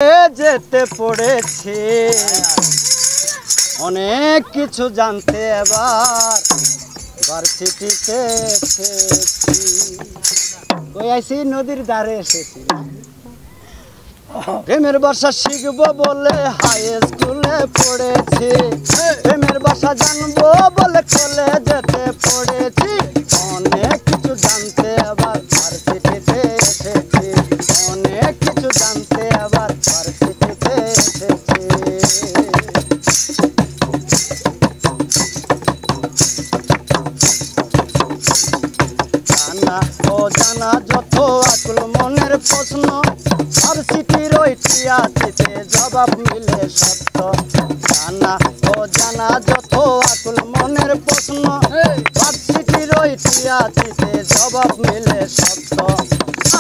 যেতে পড়েছি অনেক কিছু জানতে এবার ভার্সিটিতে এসেছি। কই আইছি নদীর ধারে এসেছি। প্রেমের ভাষা শিখবো বলে হাই স্কুলে পড়েছি, প্রেমের ভাষা জানবো বলে কলেজেতে পড়েছি। অনেক কিছু জানতে আবার ভার্সিটিতে এসেছি, অনেক কিছু জানতে আবার ভার্সিটিতে এসেছি। জানা ও জানা যত আকুল মনের প্রশ্ন, ভার্সিটির ওই টিয়াচিতে জবাব মিলে সত্য। জানা ও জানা যত আকুল মনের প্রশ্ন, ভার্সিটির ওই টিয়াচিতে জবাব মিলে সত্য।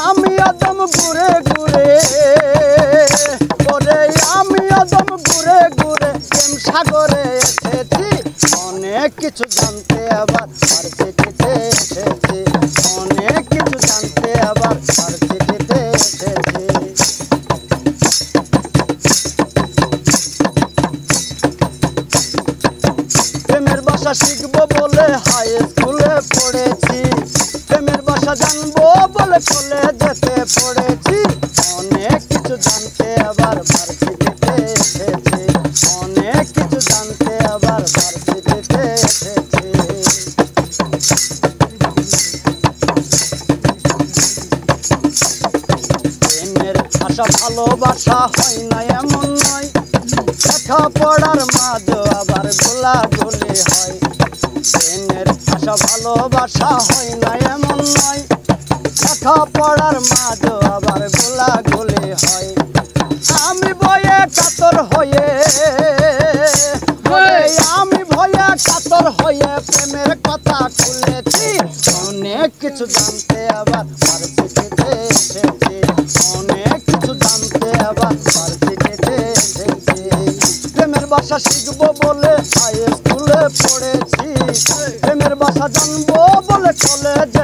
আমি আদম ঘুরে ঘুরে ওরে, আমি আদম ঘুরে ঘুরে প্রেম সাগরে এসেছি। অনেক কিছু জানতে আবার ভার্সিটিতে এসেছি, অনেক কিছু জানতে আবার ভার্সিটিতে এসেছি। প্রেমের ভাষা শিখবো বলে হাই স্কুলে পড়েছি, প্রেমের ভাষা জানবো বলে কলেজেতে পড়েছি। অনেক কিছু জানতে আবার ভার্সিটিতে এসেছি, অনেক কিছু জানতে আবার ভার্সিটিতে এসেছি। প্রেমের ভাষা ভালোবাসা হয় না এমন নয়, লেখা পড়ার মাঝে আবার গোলাগুলি হয়। প্রেমের ভাষা ভালোবাসা হয় না এমন নয়, লেখা পড়ার মাঝে আবার গোলাগুলি হয়। আমি ভয়ে কাতর হয়ে, আমি ভয়ে কাতর হয়ে প্রেমের কথা খুলেছি। অনেক কিছু জানতে আবার ভার্সিটিতে এসেছি, অনেক কিছু জানতে আবার ভার্সিটিতে এসেছি। প্রেমের ভাষা শিখবো বলে হাই স্কুলে পড়েছি, প্রেমের ভাষা জানবো বলে কলেজ